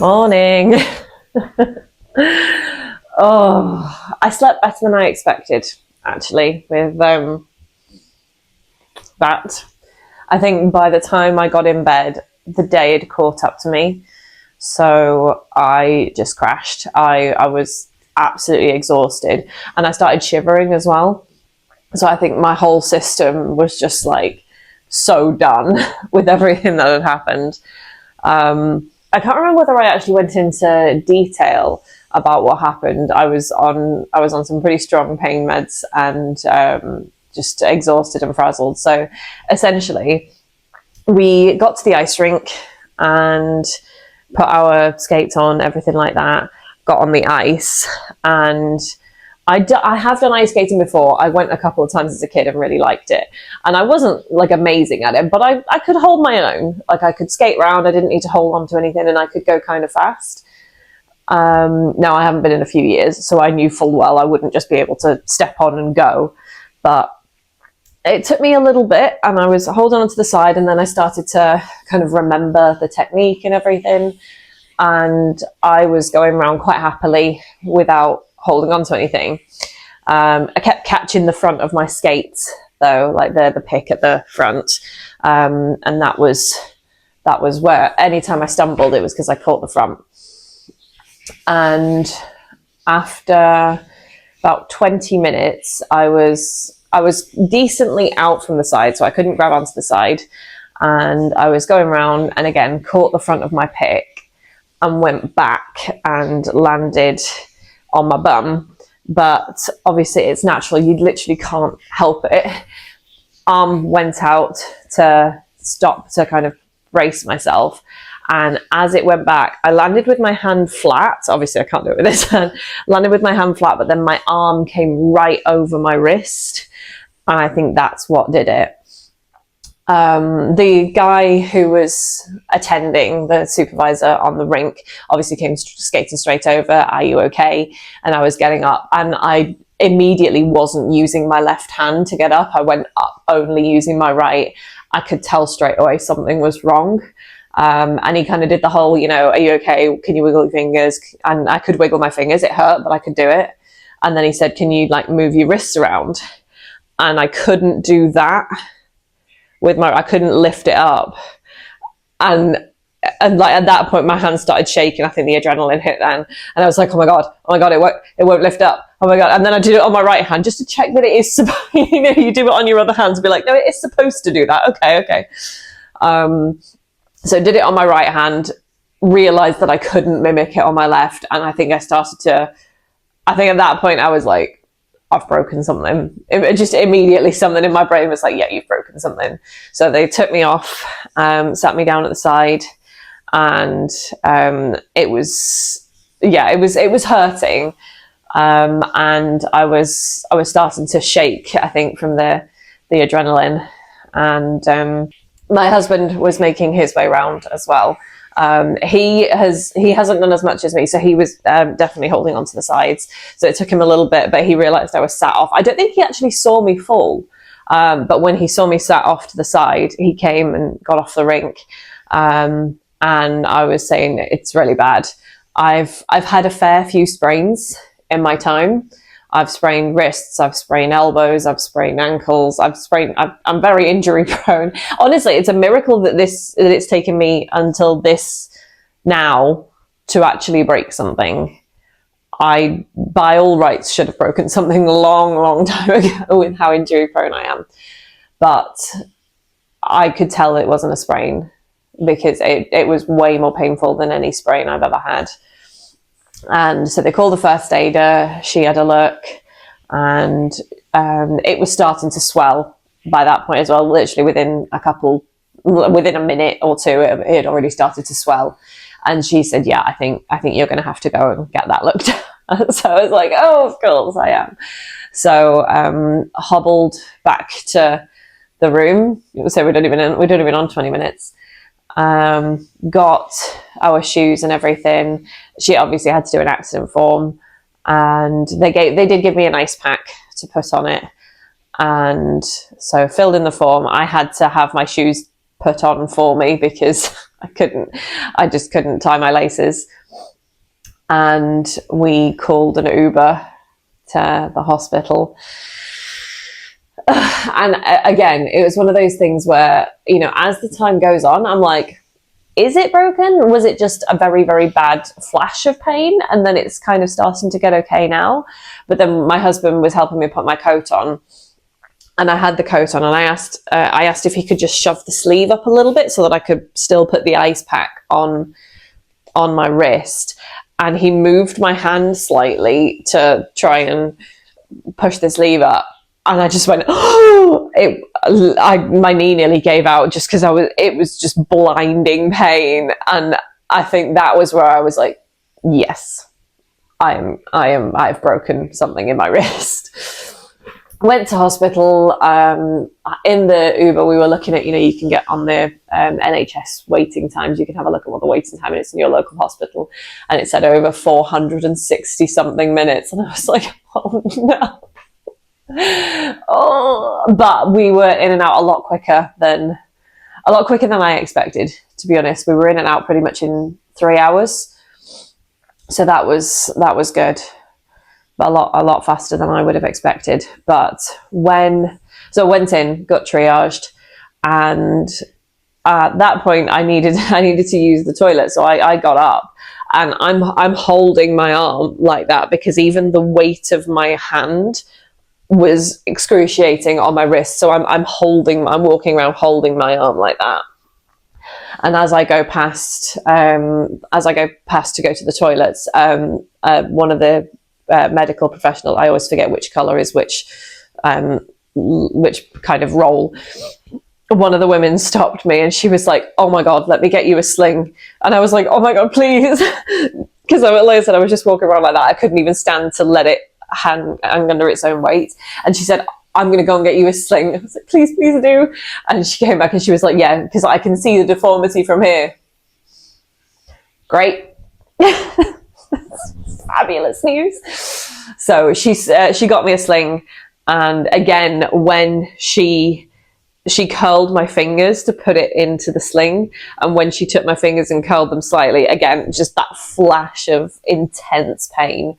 Morning. Oh, I slept better than I expected, actually, with that. I think by the time I got in bed, the day had caught up to me. So I just crashed. I was absolutely exhausted, and I started shivering as well. So I think my whole system was just like so done with everything that had happened. I can't remember whether I actually went into detail about what happened. I was on some pretty strong pain meds and just exhausted and frazzled. So essentially, we got to the ice rink and put our skates on, everything like that. Got on the ice, and I have done ice skating before. I went a couple of times as a kid and really liked it. And I wasn't like amazing at it, but I could hold my own. Like I could skate around. I didn't need to hold on to anything, and I could go kind of fast. Now I haven't been in a few years, so I knew full well I wouldn't just be able to step on and go. But it took me a little bit, and I was holding on to the side, and then I started to kind of remember the technique and everything. And I was going around quite happily without holding on to anything. I kept catching the front of my skates though, like the pick at the front, and that was where anytime I stumbled, it was because I caught the front. And after about 20 minutes, I was decently out from the side, so I couldn't grab onto the side, and I was going around and again caught the front of my pick and went back and landed on my bum. But obviously it's natural, you literally can't help it. Arm went out to stop to kind of brace myself, and as it went back, I landed with my hand flat. Obviously I can't do it with this hand. Landed with my hand flat, but then my arm came right over my wrist, and I think that's what did it. The guy who was attending, the supervisor on the rink, obviously came skating straight over. Are you okay? And I was getting up, and I immediately wasn't using my left hand to get up. I went up only using my right. I could tell straight away something was wrong. And he kind of did the whole, are you okay? Can you wiggle your fingers? And I could wiggle my fingers. It hurt, but I could do it. And then he said, can you like move your wrists around? And I couldn't do that. I couldn't lift it up, and like at that point my hand started shaking. I think the adrenaline hit then, and I was like, oh my god, it won't lift up, oh my god. And then I did it on my right hand just to check that it is you do it on your other hand to be like, no, it is supposed to do that. Okay. So did it on my right hand, realized that I couldn't mimic it on my left, and I think at that point I was like, I've broken something. It just immediately something in my brain was like, yeah, you've broken something. So they took me off, sat me down at the side, and it was hurting. And I was starting to shake, I think, from the adrenaline. And my husband was making his way around as well. He hasn't done as much as me, so he was definitely holding on to the sides. So it took him a little bit, but he realized I was sat off. I don't think he actually saw me fall, but when he saw me sat off to the side, he came and got off the rink. And I was saying, it's really bad. I've had a fair few sprains in my time. I've sprained wrists, I've sprained elbows, I've sprained ankles, I'm very injury prone. Honestly, it's a miracle that it's taken me until this now to actually break something. I, by all rights, should have broken something a long time ago with how injury prone I am. But I could tell it wasn't a sprain because it was way more painful than any sprain I've ever had. And so they called the first aider. She had a look, and it was starting to swell by that point as well. Literally within a minute or two, it had already started to swell. And she said, yeah, I think you're going to have to go and get that looked at. So I was like, oh, of course I am. So hobbled back to the room. So we'd only been on 20 minutes. Got our shoes and everything. She obviously had to do an accident form, and they did give me an ice pack to put on it. And so filled in the form. I had to have my shoes put on for me because I just couldn't tie my laces. And we called an Uber to the hospital. And again, it was one of those things where, you know, as the time goes on, I'm like, is it broken? Was it just a very, very bad flash of pain? And then it's kind of starting to get okay now. But then my husband was helping me put my coat on. And I had the coat on, and I asked if he could just shove the sleeve up a little bit so that I could still put the ice pack on my wrist. And he moved my hand slightly to try and push the sleeve up. And I just went, oh! My knee nearly gave out just because it was just blinding pain. And I think that was where I was like, yes, I've broken something in my wrist. Went to hospital. In the Uber, we were looking at, you know, you can get on the NHS waiting times. You can have a look at what the waiting time is in your local hospital. And it said over 460 something minutes. And I was like, oh no. Oh, but we were in and out a lot quicker than I expected, to be honest. We were in and out pretty much in 3 hours. So that was good. But a lot faster than I would have expected. But I went in, got triaged, and at that point I needed to use the toilet. So I got up, and I'm holding my arm like that because even the weight of my hand was excruciating on my wrist. So I'm walking around holding my arm like that. And as I go past to go to the toilets, one of the medical professional, I always forget which colour is which kind of role. One of the women stopped me and she was like, oh my God, let me get you a sling. And I was like, oh my God, please. Because like I said, I was just walking around like that. I couldn't even stand to let it hang under its own weight. And she said, I'm going to go and get you a sling. I was like, please do. And she came back and she was like, yeah, because I can see the deformity from here. Great. Fabulous news. So she got me a sling. And again, when she curled my fingers to put it into the sling, and when she took my fingers and curled them slightly, again, just that flash of intense pain.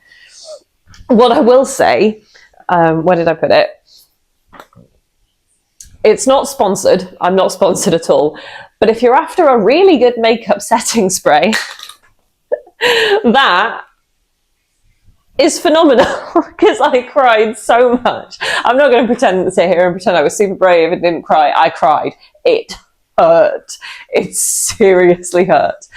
What I will say, where did I put it? It's not sponsored. I'm not sponsored at all. But if you're after a really good makeup setting spray, that is phenomenal because I cried so much. I'm not going to sit here and pretend I was super brave and didn't cry. I cried. It hurt. It seriously hurt.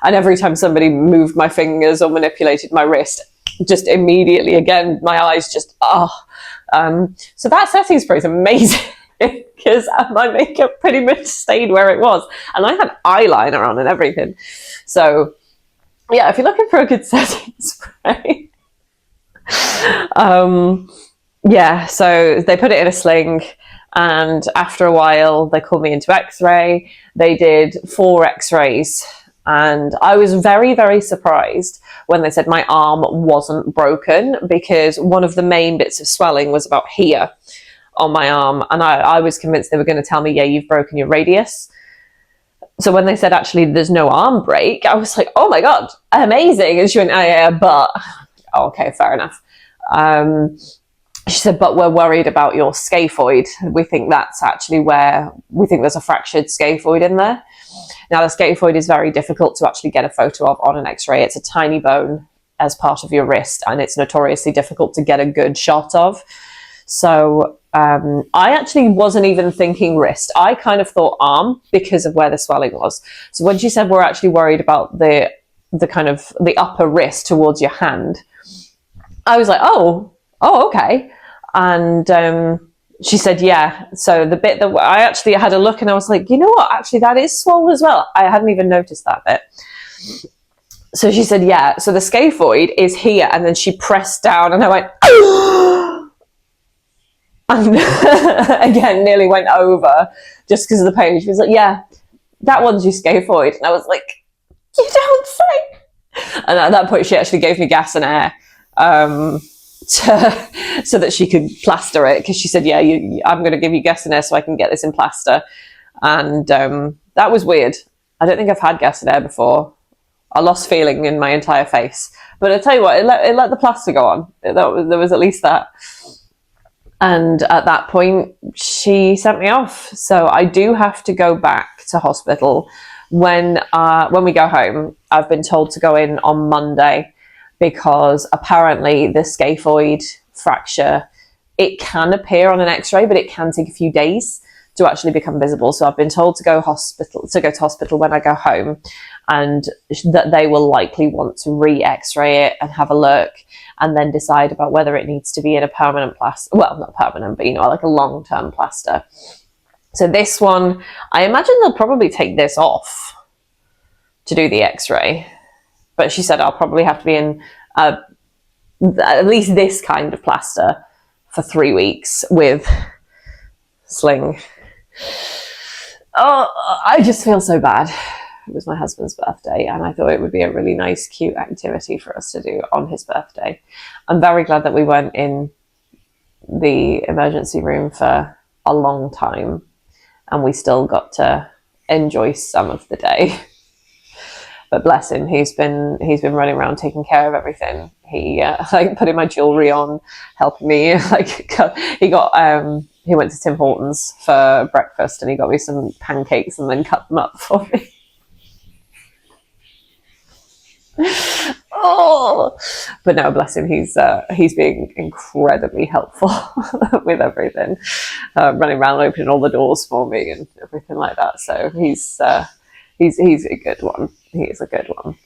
And every time somebody moved my fingers or manipulated my wrist, just immediately, again, my eyes just, so that setting spray is amazing because my makeup pretty much stayed where it was. And I had eyeliner on and everything. So yeah, if you're looking for a good setting spray, yeah, so they put it in a sling, and after a while they called me into x-ray. They did 4 x-rays, and I was very, very surprised when they said my arm wasn't broken, because one of the main bits of swelling was about here on my arm, and I was convinced they were going to tell me, yeah, you've broken your radius. So when they said, actually, there's no arm break, I was like, oh my God, amazing. And she went, oh yeah, but, oh, okay, fair enough. She said, but we're worried about your scaphoid. We think that's actually we think there's a fractured scaphoid in there. Now, the scaphoid is very difficult to actually get a photo of on an x-ray. It's a tiny bone as part of your wrist, and it's notoriously difficult to get a good shot of. So I actually wasn't even thinking wrist. I kind of thought arm because of where the swelling was. So when she said we're actually worried about the kind of the upper wrist towards your hand, I was like, oh, okay. And she said, yeah. So the bit that I actually had a look, and I was like, you know what? Actually, that is swollen as well. I hadn't even noticed that bit. So she said, yeah. So the scaphoid is here. And then she pressed down, and I went, and again, nearly went over just because of the pain. She was like, yeah, that one's your scaphoid. And I was like, you don't say. And at that point, she actually gave me gas and air so that she could plaster it, because she said, yeah, I'm going to give you gas and air so I can get this in plaster. And that was weird. I don't think I've had gas and air before. I lost feeling in my entire face. But I tell you what, it let the plaster go on. There was at least that. And at that point, she sent me off. So I do have to go back to hospital when we go home. I've been told to go in on Monday because apparently the scaphoid fracture, it can appear on an X-ray, but it can take a few days to actually become visible. So I've been told to go to hospital when I go home, and that they will likely want to re-X-ray it and have a look, and then decide about whether it needs to be in a permanent plaster. Well, not permanent, but like a long-term plaster. So this one, I imagine they'll probably take this off to do the X-ray. But she said I'll probably have to be in at least this kind of plaster for 3 weeks with sling. Oh, I just feel so bad. It was my husband's birthday, and I thought it would be a really nice, cute activity for us to do on his birthday. I'm very glad that we weren't in the emergency room for a long time, and we still got to enjoy some of the day. But bless him, he's been running around taking care of everything. He like putting my jewelry on, helping me. Like he went to Tim Hortons for breakfast, and he got me some pancakes and then cut them up for me. Oh, but no, bless him, he's being incredibly helpful with everything, running around opening all the doors for me and everything like that. So he's a good one. He is a good one.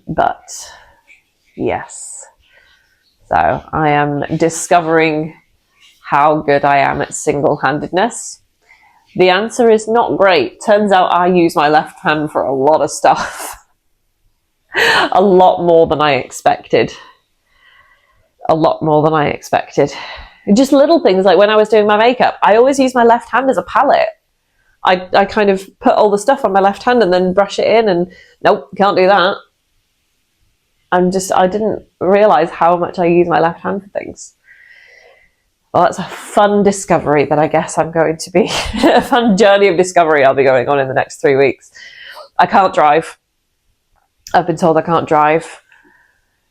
But yes, so I am discovering how good I am at single-handedness. The answer is not great. Turns out I use my left hand for a lot of stuff. A lot more than I expected. Just little things like when I was doing my makeup, I always use my left hand as a palette. I kind of put all the stuff on my left hand and then brush it in, and nope, can't do that. I didn't realize how much I use my left hand for things. Well, that's a fun discovery that I guess I'm going to be, a fun journey of discovery I'll be going on in the next 3 weeks. I can't drive. I've been told I can't drive,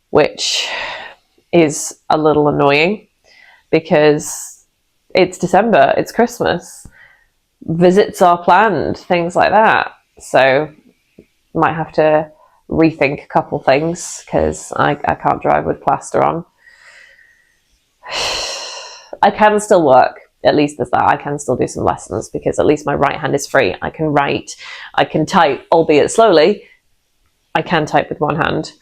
which is a little annoying because it's December, it's Christmas, visits are planned, things like that. So might have to rethink a couple things because I can't drive with plaster on. I can still work. At least there's that. I can still do some lessons because at least my right hand is free. I can write, I can type, albeit slowly. I can type with one hand.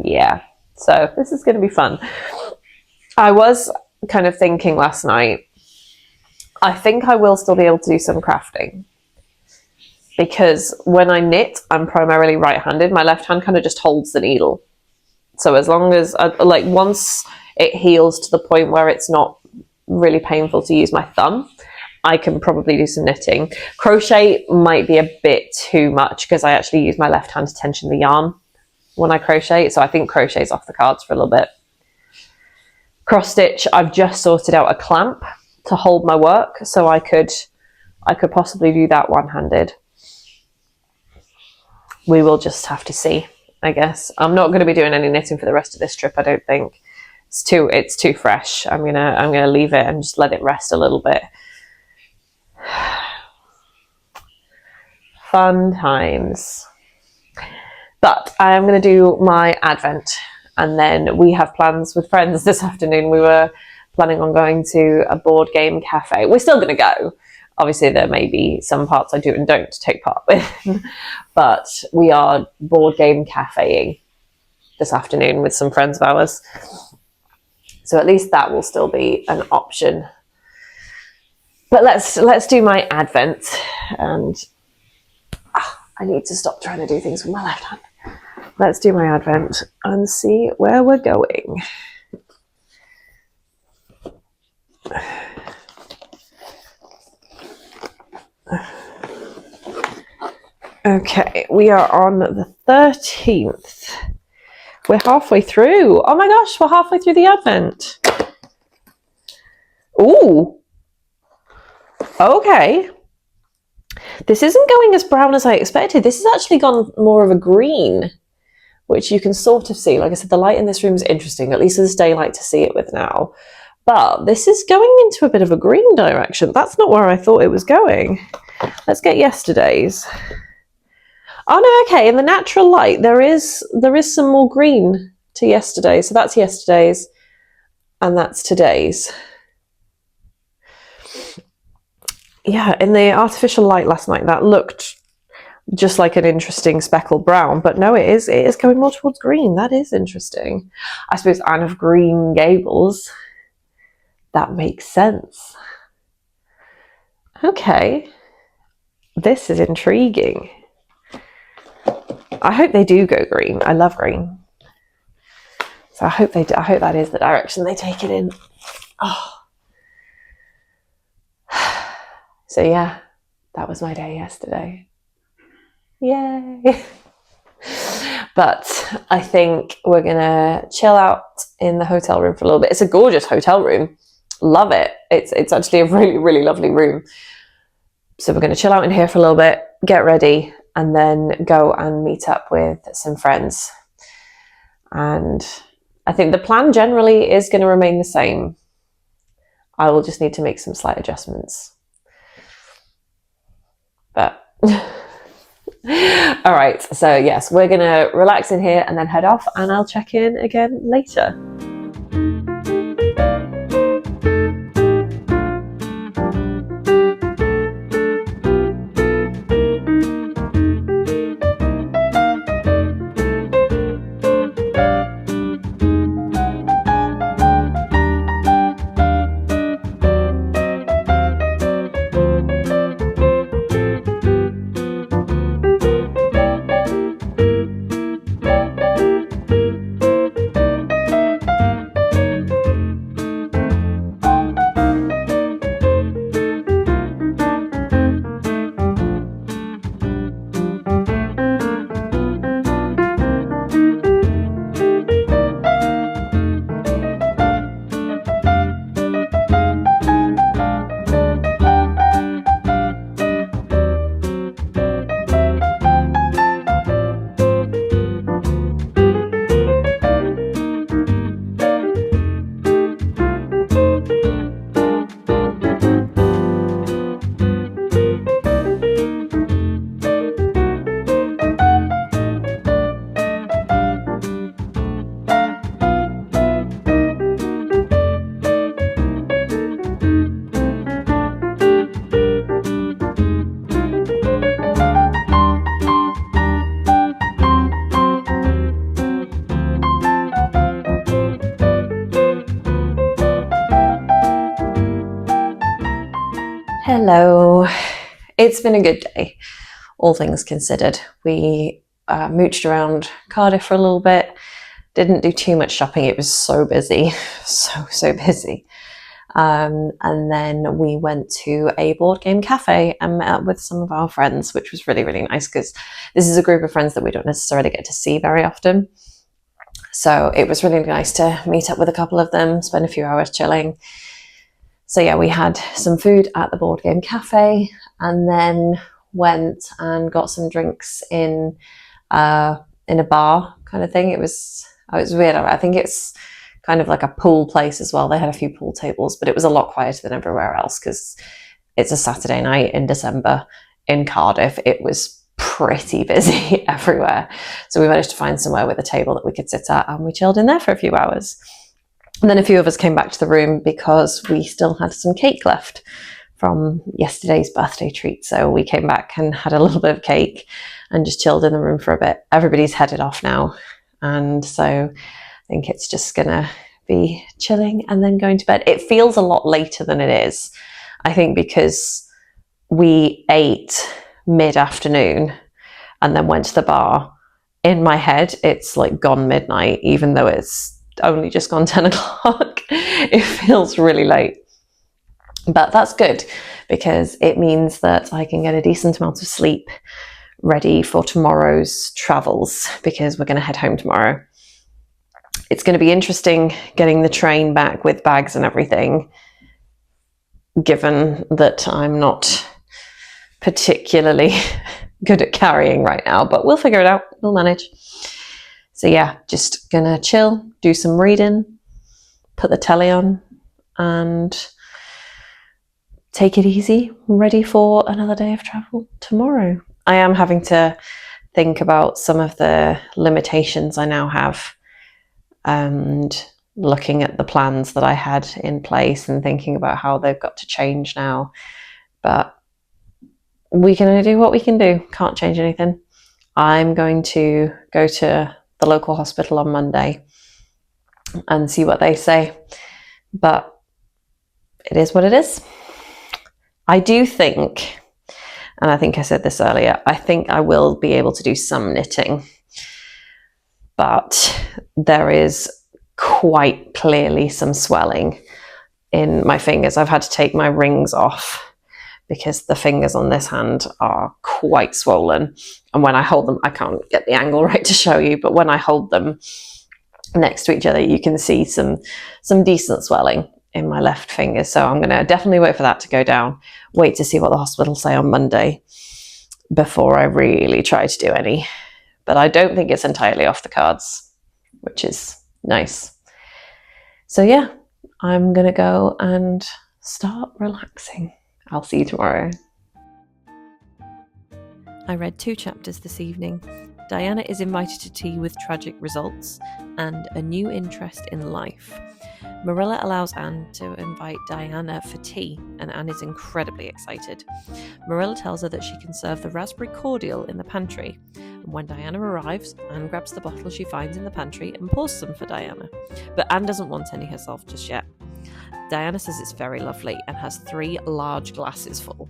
Yeah, so this is going to be fun. I was kind of thinking last night, I think I will still be able to do some crafting. Because when I knit, I'm primarily right-handed. My left hand kind of just holds the needle. So as long as, once it heals to the point where it's not really painful to use my thumb, I can probably do some knitting. Crochet might be a bit too much because I actually use my left hand to tension the yarn when I crochet. So I think crochet's off the cards for a little bit. Cross stitch, I've just sorted out a clamp to hold my work. So I could possibly do that one-handed. We will just have to see, I guess. I'm not going to be doing any knitting for the rest of this trip, I don't think. It's too fresh. I'm gonna leave it and just let it rest a little bit. Fun times. But I am going to do my Advent, and then we have plans with friends this afternoon. We were planning on going to a board game cafe. We're still going to go. Obviously, there may be some parts I do and don't take part with, but we are board game cafeing this afternoon with some friends of ours. So at least that will still be an option. But let's do my Advent, and I need to stop trying to do things with my left hand. Let's do my Advent and see where we're going. Okay, we are on the 13th. We're halfway through. Oh my gosh, we're halfway through the Advent. Ooh. Okay. This isn't going as brown as I expected. This has actually gone more of a green, which you can sort of see. Like I said, the light in this room is interesting. At least there's daylight to see it with now. But this is going into a bit of a green direction. That's not where I thought it was going. Let's get yesterday's. Oh no, okay, in the natural light, there is some more green to yesterday. So that's yesterday's and that's today's. Yeah, in the artificial light last night, that looked just like an interesting speckled brown, but no, it is going more towards green. That is interesting. I suppose Anne of Green Gables. That makes sense. Okay, this is intriguing. I hope they do go green. I love green, so I hope they do. I hope that is the direction they take it in. Oh, so yeah, that was my day yesterday. Yay! But I think we're gonna chill out in the hotel room for a little bit. It's a gorgeous hotel room. Love it. It's actually a really, really lovely room. So we're gonna chill out in here for a little bit, get ready, and then go and meet up with some friends. And I think the plan generally is going to remain the same. I will just need to make some slight adjustments. But all right, so yes, we're going to relax in here and then head off, and I'll check in again later. Hello. It's been a good day, all things considered. We mooched around Cardiff for a little bit, didn't do too much shopping. It was so busy, so busy. And then we went to a board game cafe and met up with some of our friends, which was really, really nice because this is a group of friends that we don't necessarily get to see very often. So it was really nice to meet up with a couple of them, spend a few hours chilling. So yeah, we had some food at the board game cafe and then went and got some drinks in a bar kind of thing. It was weird. I think it's kind of like a pool place as well. They had a few pool tables, but it was a lot quieter than everywhere else because it's a Saturday night in December in Cardiff. It was pretty busy everywhere. So we managed to find somewhere with a table that we could sit at and we chilled in there for a few hours. And then a few of us came back to the room because we still had some cake left from yesterday's birthday treat. So we came back and had a little bit of cake and just chilled in the room for a bit. Everybody's headed off now. And so I think it's just gonna be chilling and then going to bed. It feels a lot later than it is, I think, because we ate mid-afternoon and then went to the bar. In my head, it's like gone midnight, even though it's only just gone 10 o'clock. It feels really late. But that's good because it means that I can get a decent amount of sleep ready for tomorrow's travels because we're going to head home tomorrow. It's going to be interesting getting the train back with bags and everything, given that I'm not particularly good at carrying right now, but we'll figure it out. We'll manage. So yeah, just gonna chill, do some reading, put the telly on, and take it easy, ready for another day of travel tomorrow. I am having to think about some of the limitations I now have, and looking at the plans that I had in place and thinking about how they've got to change now. But we can only do what we can do. Can't change anything. I'm going to go to the local hospital on Monday and see what they say. But it is what it is. I do think, and I think I said this earlier, I think I will be able to do some knitting. But there is quite clearly some swelling in my fingers. I've had to take my rings off because the fingers on this hand are quite swollen. And when I hold them, I can't get the angle right to show you, but when I hold them next to each other, you can see some decent swelling in my left finger. So I'm gonna definitely wait for that to go down, wait to see what the hospital say on Monday before I really try to do any. But I don't think it's entirely off the cards, which is nice. So yeah, I'm gonna go and start relaxing. I'll see you tomorrow. I read 2 chapters this evening. Diana is invited to tea with tragic results and a new interest in life. Marilla allows Anne to invite Diana for tea, and Anne is incredibly excited. Marilla tells her that she can serve the raspberry cordial in the pantry. And when Diana arrives, Anne grabs the bottle she finds in the pantry and pours some for Diana. But Anne doesn't want any herself just yet. Diana says it's very lovely and has 3 large glasses full.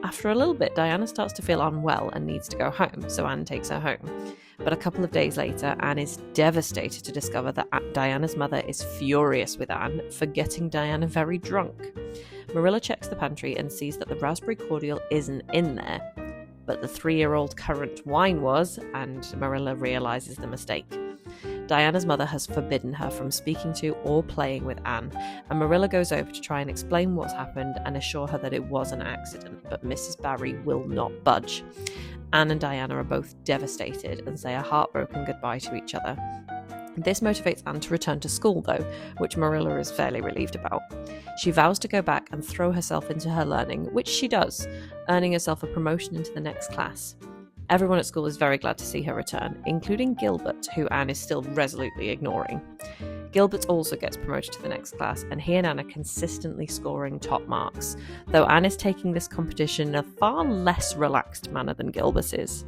After a little bit, Diana starts to feel unwell and needs to go home, so Anne takes her home. But a couple of days later, Anne is devastated to discover that Diana's mother is furious with Anne for getting Diana very drunk. Marilla checks the pantry and sees that the raspberry cordial isn't in there, but the 3-year-old currant wine was, and Marilla realizes the mistake. Diana's mother has forbidden her from speaking to or playing with Anne, and Marilla goes over to try and explain what's happened and assure her that it was an accident, but Mrs. Barry will not budge. Anne and Diana are both devastated and say a heartbroken goodbye to each other. This motivates Anne to return to school, though, which Marilla is fairly relieved about. She vows to go back and throw herself into her learning, which she does, earning herself a promotion into the next class. Everyone at school is very glad to see her return, including Gilbert, who Anne is still resolutely ignoring. Gilbert also gets promoted to the next class, and he and Anne are consistently scoring top marks, though Anne is taking this competition in a far less relaxed manner than Gilbert is.